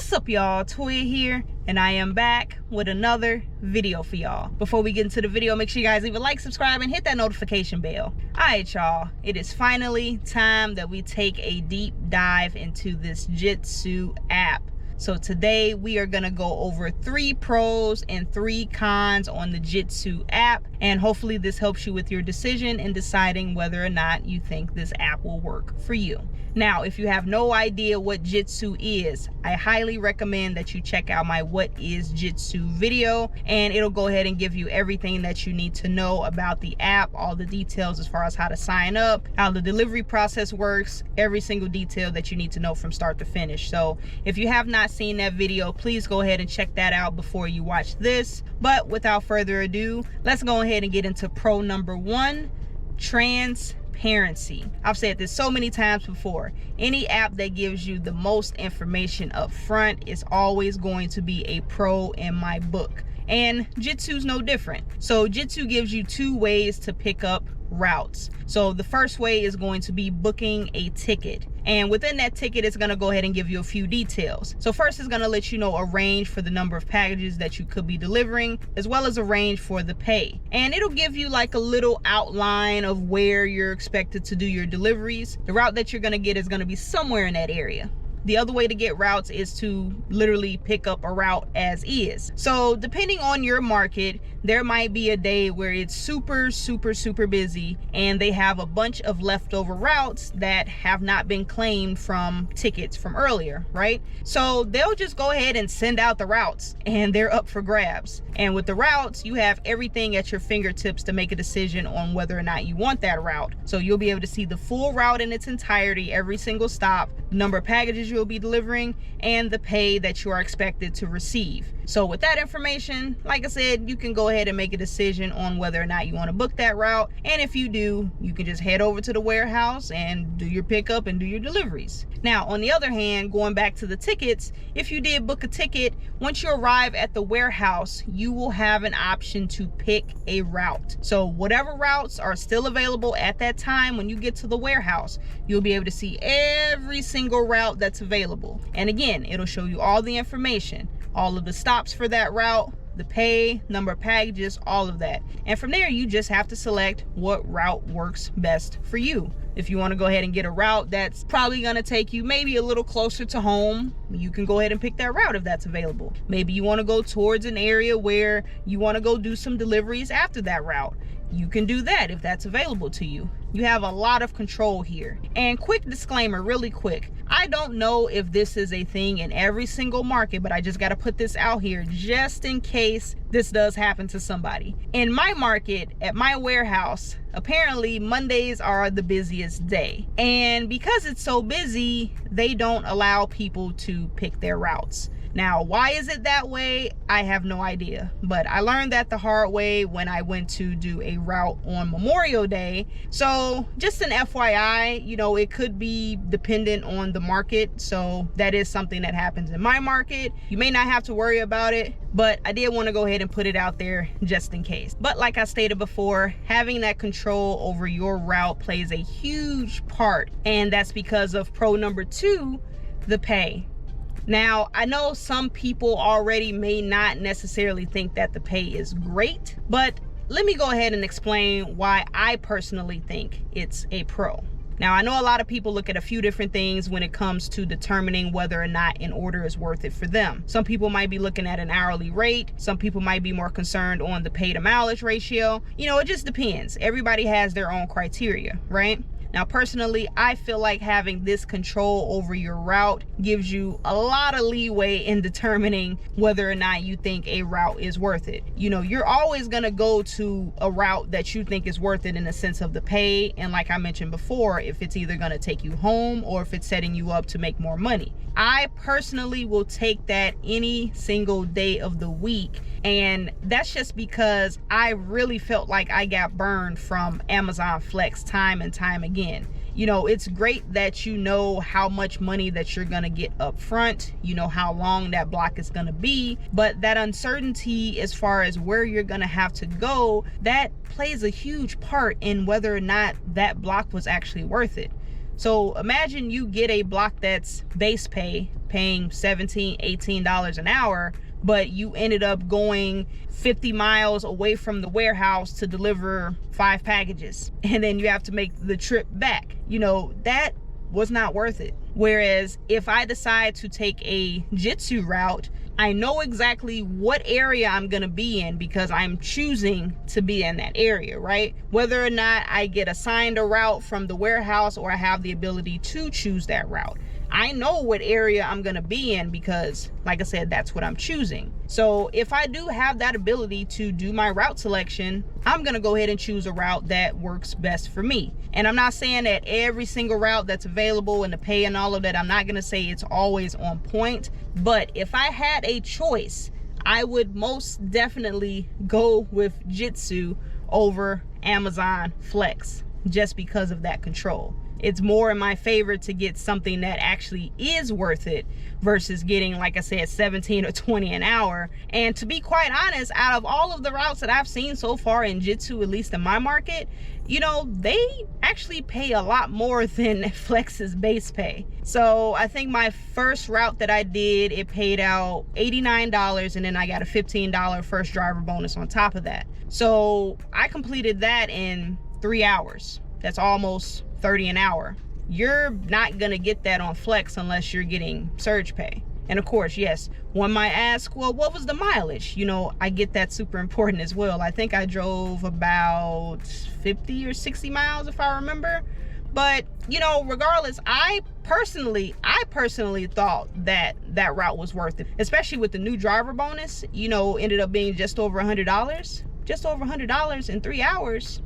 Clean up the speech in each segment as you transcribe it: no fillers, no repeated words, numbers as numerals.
What's up, y'all? Toya here, and I am back with another video for y'all. Before we get into the video, make sure you guys leave a like, subscribe, and hit that notification bell. Alright, y'all, it is finally time that we take a deep dive into this Jitsu app. So today we are gonna go over 3 pros and 3 cons on the Jitsu app, and hopefully this helps you with your decision in deciding whether or not you think this app will work for you. Now, if you have no idea what Jitsu is, I highly recommend that you check out my What is Jitsu video, and it'll go ahead and give you everything that you need to know about the app, all the details as far as how to sign up, how the delivery process works, every single detail that you need to know from start to finish. So if you have not seen that video, please go ahead and check that out before you watch this. But without further ado, let's go ahead and get into pro number 1, transparency. I've said this so many times before. Any app that gives you the most information up front is always going to be a pro in my book. And Jitsu's no different. So Jitsu gives you 2 ways to pick up routes. So the first way is going to be booking a ticket, and within that ticket it's going to go ahead and give you a few details. So first it's going to let you know a range for the number of packages that you could be delivering, as well as a range for the pay, and it'll give you like a little outline of where you're expected to do your deliveries. The route that you're going to get is going to be somewhere in that area. The other way to get routes is to literally pick up a route as is. So depending on your market, there might be a day where it's super busy and they have a bunch of leftover routes that have not been claimed from tickets from earlier, right? So they'll just go ahead and send out the routes and they're up for grabs. And with the routes, you have everything at your fingertips to make a decision on whether or not you want that route. So you'll be able to see the full route in its entirety, every single stop, the number of packages you'll be delivering, and the pay that you are expected to receive. So with that information, like I said, you can go ahead and make a decision on whether or not you want to book that route. And if you do, you can just head over to the warehouse and do your pickup and do your deliveries. Now, on the other hand, going back to the tickets, if you did book a ticket, once you arrive at the warehouse, you will have an option to pick a route. So whatever routes are still available at that time, when you get to the warehouse, you'll be able to see every single route that's available. And again, it'll show you all the information, all of the stops for that route, the pay, number of packages, all of that. And from there, you just have to select what route works best for you. If you want to go ahead and get a route that's probably going to take you maybe a little closer to home, you can go ahead and pick that route if that's available. Maybe you want to go towards an area where you want to go do some deliveries after that route. You can do that if that's available to you. You have a lot of control here. And quick disclaimer, really quick, I don't know if this is a thing in every single market, but I just got to put this out here just in case this does happen to somebody. In my market, at my warehouse, apparently Mondays are the busiest day. And because it's so busy, they don't allow people to pick their routes. Now, why is it that way? I have no idea, but I learned that the hard way when I went to do a route on Memorial Day. So just an FYI, you know, it could be dependent on the market. So that is something that happens in my market. You may not have to worry about it, but I did want to go ahead and put it out there just in case. But like I stated before, having that control over your route plays a huge part, and that's because of pro number 2, the pay. Now, I know some people already may not necessarily think that the pay is great, but let me go ahead and explain why I personally think it's a pro. Now, I know a lot of people look at a few different things when it comes to determining whether or not an order is worth it for them. Some people might be looking at an hourly rate. Some people might be more concerned on the pay to mileage ratio. You know, it just depends. Everybody has their own criteria, right? Now, personally, I feel like having this control over your route gives you a lot of leeway in determining whether or not you think a route is worth it. You know, you're always going to go to a route that you think is worth it in the sense of the pay. And like I mentioned before, if it's either going to take you home or if it's setting you up to make more money. I personally will take that any single day of the week. And that's just because I really felt like I got burned from Amazon Flex time and time again. You know, it's great that you know how much money that you're gonna get up front, you know how long that block is gonna be, but that uncertainty as far as where you're gonna have to go, that plays a huge part in whether or not that block was actually worth it. So imagine you get a block that's base pay paying $17, $18 an hour, but you ended up going 50 miles away from the warehouse to deliver 5 packages, and then you have to make the trip back. You know, that was not worth it. Whereas if I decide to take a Jitsu route, I know exactly what area I'm gonna be in because I'm choosing to be in that area, right? Whether or not I get assigned a route from the warehouse or I have the ability to choose that route, I know what area I'm gonna be in because, like I said, that's what I'm choosing. So if I do have that ability to do my route selection, I'm gonna go ahead and choose a route that works best for me. And I'm not saying that every single route that's available and the pay and all of that, I'm not gonna say it's always on point, but if I had a choice, I would most definitely go with Jitsu over Amazon Flex just because of that control. It's more in my favor to get something that actually is worth it versus getting, like I said, 17 or 20 an hour. And to be quite honest, out of all of the routes that I've seen so far in Jitsu, at least in my market, you know, they actually pay a lot more than Flex's base pay. So I think my first route that I did, it paid out $89, and then I got a $15 first driver bonus on top of that. So I completed that in 3 hours. That's almost 30 an hour. You're not gonna get that on Flex unless you're getting surge pay. And of course, yes, one might ask, well, what was the mileage? You know, I get that super important as well. I think I drove about 50 or 60 miles if I remember. But, you know, regardless, I personally thought that that route was worth it, especially with the new driver bonus. You know, ended up being just over $100 in 3 hours.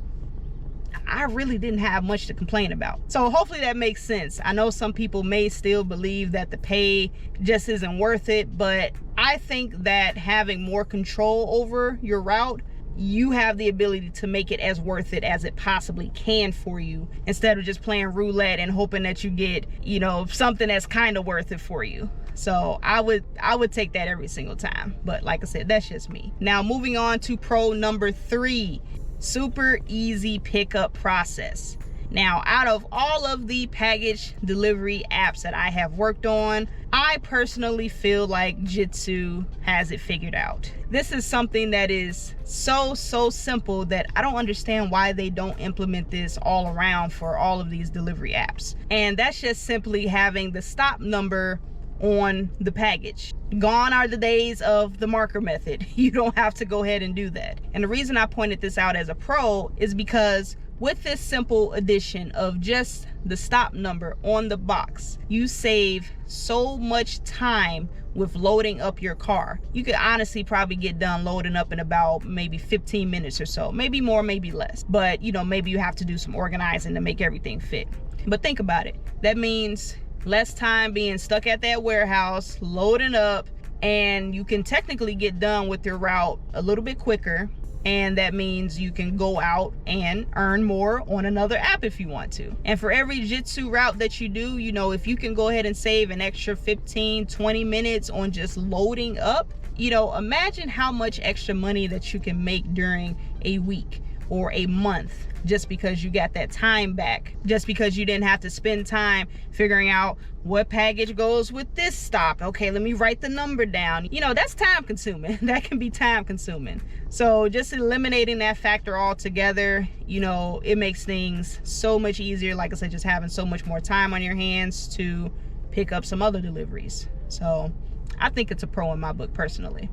I really didn't have much to complain about. So hopefully that makes sense. I know some people may still believe that the pay just isn't worth it, but I think that having more control over your route, you have the ability to make it as worth it as it possibly can for you, instead of just playing roulette and hoping that you get, you know, something that's kind of worth it for you. So I would take that every single time. But like I said, that's just me. Now moving on to pro number 3. Super easy pickup process. Now, out of all of the package delivery apps that I have worked on, I personally feel like Jitsu has it figured out. This is something that is so simple that I don't understand why they don't implement this all around for all of these delivery apps. And that's just simply having the stop number on the package. Gone are the days of the marker method. You don't have to go ahead and do that. And the reason I pointed this out as a pro is because with this simple addition of just the stop number on the box, you save so much time with loading up your car. You could honestly probably get done loading up in about maybe 15 minutes or so, maybe more, maybe less. But you know, maybe you have to do some organizing to make everything fit. But think about it. That means less time being stuck at that warehouse, loading up, and you can technically get done with your route a little bit quicker. And that means you can go out and earn more on another app if you want to. And for every Jitsu route that you do, you know, if you can go ahead and save an extra 15-20 minutes on just loading up, you know, imagine how much extra money that you can make during a week or a month, just because you got that time back, just because you didn't have to spend time figuring out what package goes with this stop. Okay, let me write the number down. You know, that's time consuming. That can be time consuming. So just eliminating that factor altogether, you know, it makes things so much easier. Like I said, just having so much more time on your hands to pick up some other deliveries. So I think it's a pro in my book personally.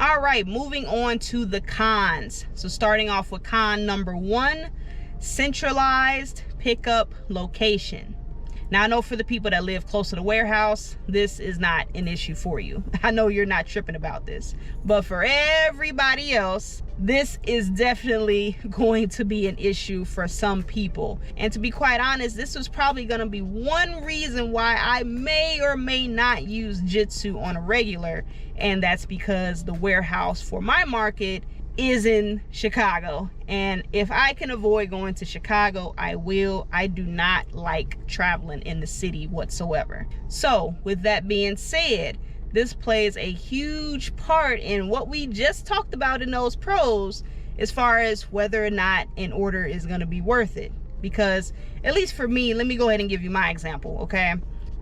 All right, moving on to the cons. So starting off with con number 1, centralized pickup location. Now I know for the people that live close to the warehouse, this is not an issue for you. I know you're not tripping about this, but for everybody else, this is definitely going to be an issue for some people. And to be quite honest, this was probably going to be one reason why I may or may not use Jitsu on a regular, and that's because the warehouse for my market is in Chicago, and if I can avoid going to Chicago, I will. I do not like traveling in the city whatsoever. So with that being said, this plays a huge part in what we just talked about in those pros, as far as whether or not an order is going to be worth it. Because at least for me, let me go ahead and give you my example. Okay,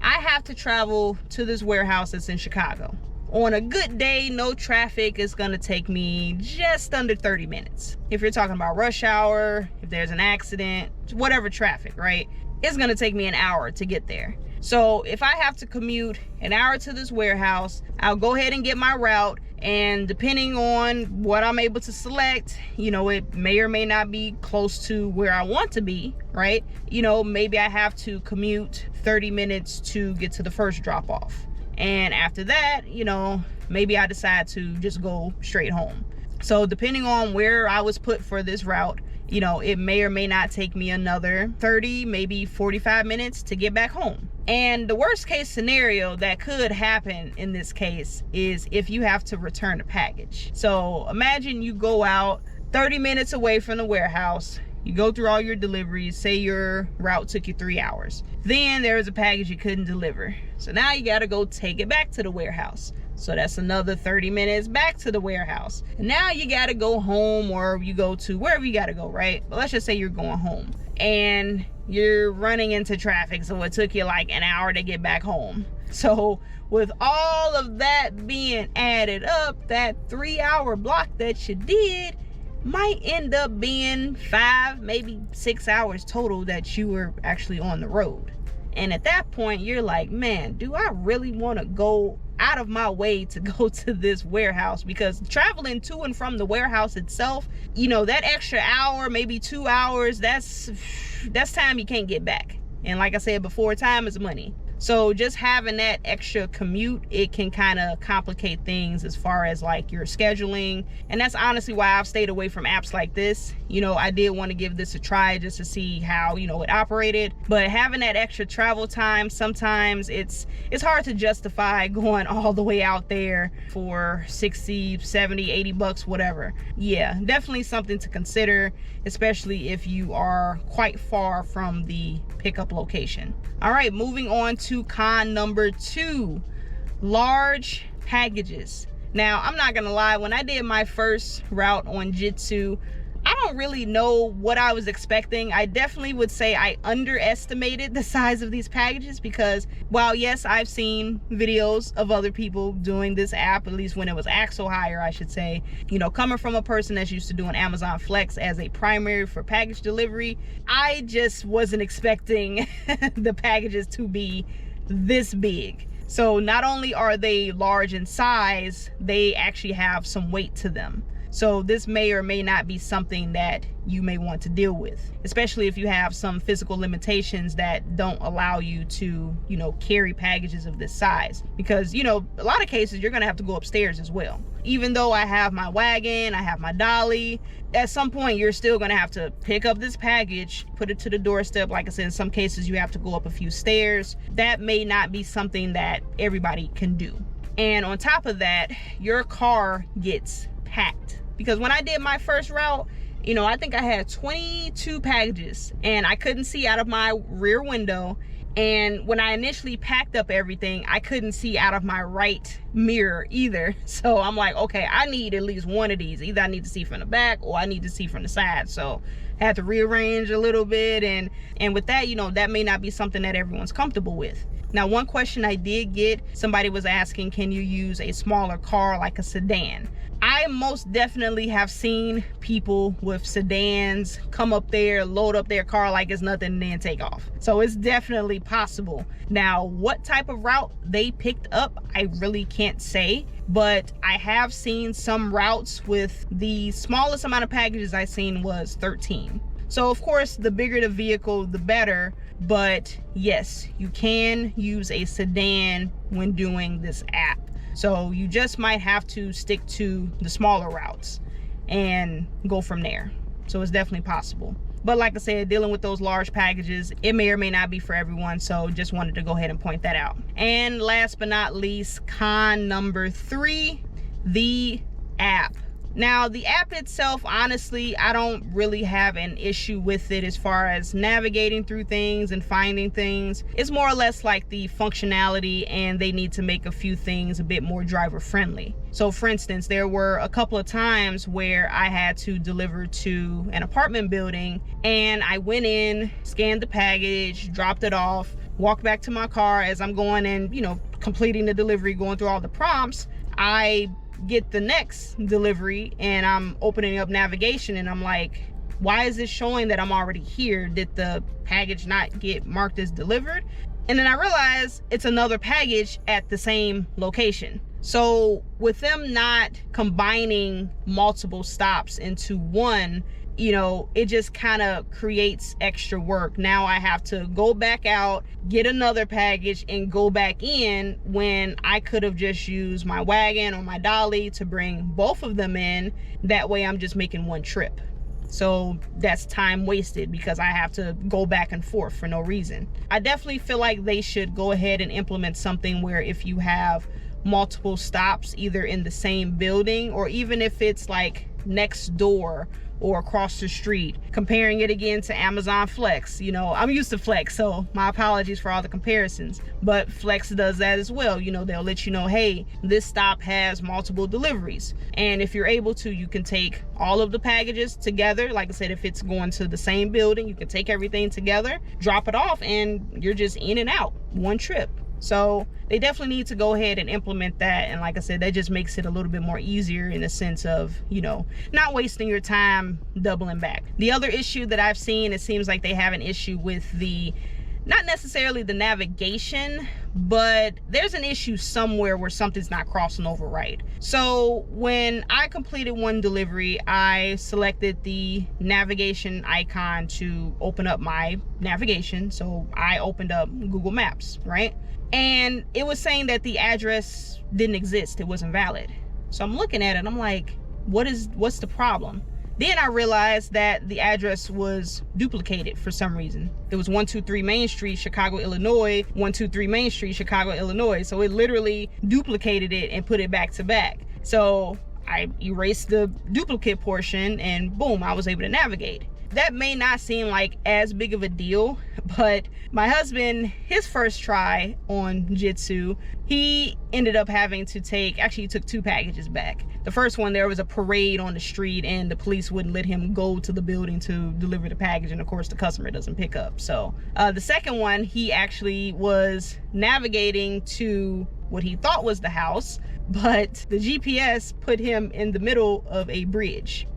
I have to travel to this warehouse that's in Chicago. On a good day, no traffic, it's gonna take me just under 30 minutes. If you're talking about rush hour, if there's an accident, whatever traffic, right? It's gonna take me an hour to get there. So if I have to commute an hour to this warehouse, I'll go ahead and get my route, and depending on what I'm able to select, you know, it may or may not be close to where I want to be, right? You know, maybe I have to commute 30 minutes to get to the first drop off. And after that, you know, maybe I decide to just go straight home. So depending on where I was put for this route, you know, it may or may not take me another 30, maybe 45 minutes to get back home. And the worst case scenario that could happen in this case is if you have to return a package. So imagine you go out 30 minutes away from the warehouse, you go through all your deliveries, say your route took you 3 hours. Then there was a package you couldn't deliver. So now you gotta go take it back to the warehouse. So that's another 30 minutes back to the warehouse. And now you gotta go home, or you go to wherever you gotta go, right? But let's just say you're going home and you're running into traffic. So it took you like an hour to get back home. So with all of that being added up, that 3 hour block that you did might end up being 5, maybe 6 hours total that you were actually on the road. And at that point, you're like, man, do I really want to go out of my way to go to this warehouse? Because traveling to and from the warehouse itself, you know, that extra hour, maybe 2 hours, that's time you can't get back. And like I said before, time is money. So just having that extra commute, it can kind of complicate things as far as like your scheduling. And that's honestly why I've stayed away from apps like this. You know, I did want to give this a try just to see how, you know, it operated. But having that extra travel time, sometimes it's hard to justify going all the way out there for 60, 70, 80 bucks, whatever. Yeah, definitely something to consider, especially if you are quite far from the pickup location. All right, moving on to con number 2, large packages. Now, I'm not gonna lie, when I did my first route on Jitsu, I don't really know what I was expecting. I definitely would say I underestimated the size of these packages, because while yes, I've seen videos of other people doing this app, at least when it was axle hire, I should say, you know, coming from a person that's used to doing Amazon Flex as a primary for package delivery, I just wasn't expecting the packages to be this big. So not only are they large in size, they actually have some weight to them. So this may or may not be something that you may want to deal with, especially if you have some physical limitations that don't allow you to, you know, carry packages of this size. Because, you know, a lot of cases you're gonna have to go upstairs as well. Even though I have my wagon, I have my dolly, at some point you're still gonna have to pick up this package, put it to the doorstep. Like I said, in some cases you have to go up a few stairs. That may not be something that everybody can do. And on top of that, your car gets packed. Because when I did my first route, you know, I think I had 22 packages and I couldn't see out of my rear window. And when I initially packed up everything, I couldn't see out of my right mirror either. So I'm like, okay, I need at least one of these. Either I need to see from the back or I need to see from the side. So I had to rearrange a little bit. And with that, you know, that may not be something that everyone's comfortable with. Now, one question I did get, somebody was asking, can you use a smaller car like a sedan? I most definitely have seen people with sedans come up there, load up their car like it's nothing, and then take off. So it's definitely possible. Now, what type of route they picked up, I really can't say, but I have seen some routes with the smallest amount of packages I've seen was 13. So of course, the bigger the vehicle, the better. But yes, you can use a sedan when doing this app. So you just might have to stick to the smaller routes and go from there. So it's definitely possible. But like I said, dealing with those large packages, it may or may not be for everyone. So just wanted to go ahead and point that out. And last but not least, con number 3, the app. Now, the app itself, honestly, I don't really have an issue with it as far as navigating through things and finding things. It's more or less like the functionality, and they need to make a few things a bit more driver friendly. So for instance, there were a couple of times where I had to deliver to an apartment building, and I went in, scanned the package, dropped it off, walk back to my car. As I'm going and, you know, completing the delivery, going through all the prompts, I get the next delivery and I'm opening up navigation and I'm like, why is this showing that I'm already here? Did the package not get marked as delivered? And then I realize it's another package at the same location. So with them not combining multiple stops into one, you know, it just kind of creates extra work. Now I have to go back out, get another package, and go back in when I could have just used my wagon or my dolly to bring both of them in. That way I'm just making one trip. So that's time wasted because I have to go back and forth for no reason. I definitely feel like they should go ahead and implement something where if you have multiple stops either in the same building or even if it's like next door or across the street, comparing it again to Amazon Flex. You know, I'm used to Flex, so my apologies for all the comparisons, but Flex does that as well. You know, they'll let you know, hey, this stop has multiple deliveries, and if you're able to, you can take all of the packages together. Like I said, if it's going to the same building, you can take everything together, drop it off, and you're just in and out, one trip. So they definitely need to go ahead and implement that. And like I said, that just makes it a little bit more easier in the sense of, you know, not wasting your time doubling back. The other issue that I've seen, it seems like they have an issue with the, not necessarily the navigation, but there's an issue somewhere where something's not crossing over right. So when I completed one delivery, I selected the navigation icon to open up my navigation. So I opened up Google Maps, right? And it was saying that the address didn't exist, it wasn't valid. So I'm looking at it, I'm like, what's the problem? Then I realized that the address was duplicated for some reason. It was 123 Main Street, Chicago, Illinois, 123 Main Street, Chicago, Illinois. So it literally duplicated it and put it back to back. So I erased the duplicate portion and boom, I was able to navigate. That may not seem like as big of a deal, but my husband, his first try on Jitsu, he ended up having to actually he took 2 packages back. The first one, there was a parade on the street and the police wouldn't let him go to the building to deliver the package, and of course the customer doesn't pick up. So the second one, he actually was navigating to what he thought was the house, but the GPS put him in the middle of a bridge.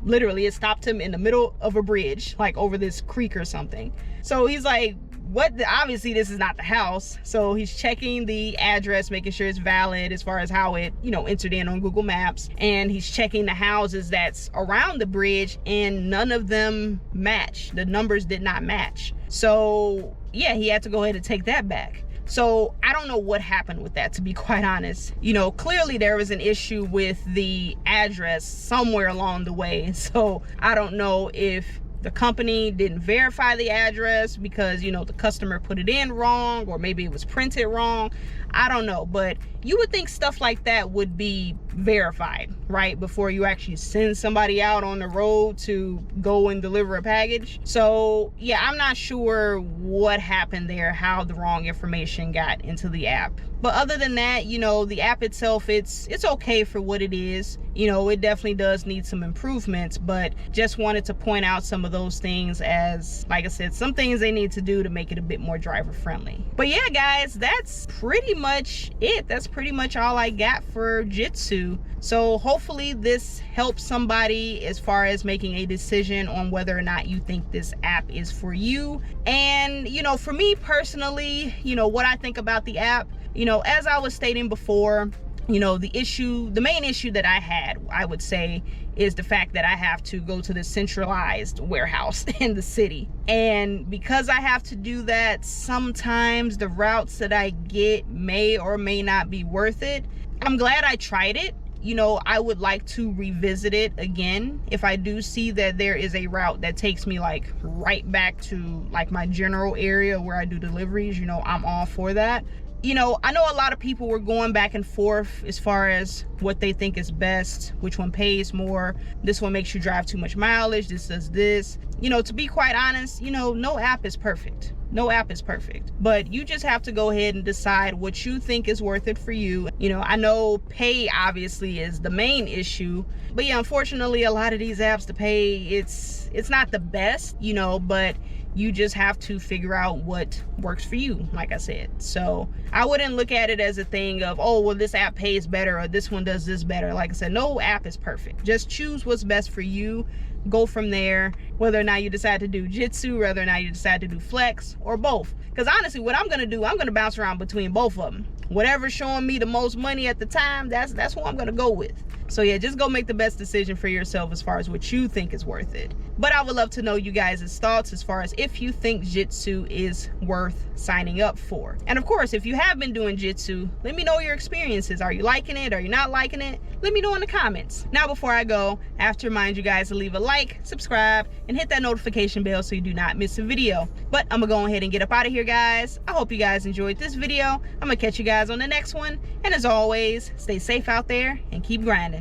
Literally, it stopped him in the middle of a bridge, like over this creek or something. So he's like, what? Obviously this is not the house. So he's checking the address, making sure it's valid as far as how it, you know, entered in on Google Maps. And he's checking the houses that's around the bridge and none of them match. The numbers did not match. So yeah, he had to go ahead and take that back. So I don't know what happened with that, to be quite honest. You know, clearly there was an issue with the address somewhere along the way. So I don't know if the company didn't verify the address because, you know, the customer put it in wrong, or maybe it was printed wrong. I don't know, but you would think stuff like that would be verified, right? Before you actually send somebody out on the road to go and deliver a package. So yeah, I'm not sure what happened there, how the wrong information got into the app. But other than that, you know, the app itself, it's okay for what it is. You know, it definitely does need some improvements, but just wanted to point out some of those things as, like I said, some things they need to do to make it a bit more driver friendly. But yeah, guys, that's pretty much it. That's pretty much all I got for Jitsu. So hopefully this helps somebody as far as making a decision on whether or not you think this app is for you. And, you know, for me personally, you know, what I think about the app, you know, as I was stating before, you know, the main issue that I had, I would say, is the fact that I have to go to the centralized warehouse in the city. And because I have to do that, sometimes the routes that I get may or may not be worth it. I'm glad I tried it. You know, I would like to revisit it again. If I do see that there is a route that takes me like right back to like my general area where I do deliveries, you know, I'm all for that. You know, I know a lot of people were going back and forth as far as what they think is best, which one pays more, this one makes you drive too much mileage, this does this. You know, to be quite honest, you know, no app is perfect. No app is perfect, but you just have to go ahead and decide what you think is worth it for you. You know, I know pay obviously is the main issue, but yeah, unfortunately, a lot of these apps to pay, it's not the best, you know, but You just have to figure out what works for you, like I said. So I wouldn't look at it as a thing of, oh, well, this app pays better or this one does this better. Like I said, no app is perfect. Just choose what's best for you. Go from there, whether or not you decide to do Jitsu, whether or not you decide to do Flex, or both. Because honestly, what I'm going to do, I'm going to bounce around between both of them. Whatever's showing me the most money at the time, that's who I'm going to go with. So yeah, just go make the best decision for yourself as far as what you think is worth it. But I would love to know you guys' thoughts as far as if you think Jitsu is worth signing up for. And of course, if you have been doing Jitsu, let me know your experiences. Are you liking it? Are you not liking it? Let me know in the comments. Now, before I go, I have to remind you guys to leave a like, subscribe, and hit that notification bell so you do not miss a video. But I'm gonna go ahead and get up out of here, guys. I hope you guys enjoyed this video. I'm gonna catch you guys on the next one. And as always, stay safe out there and keep grinding.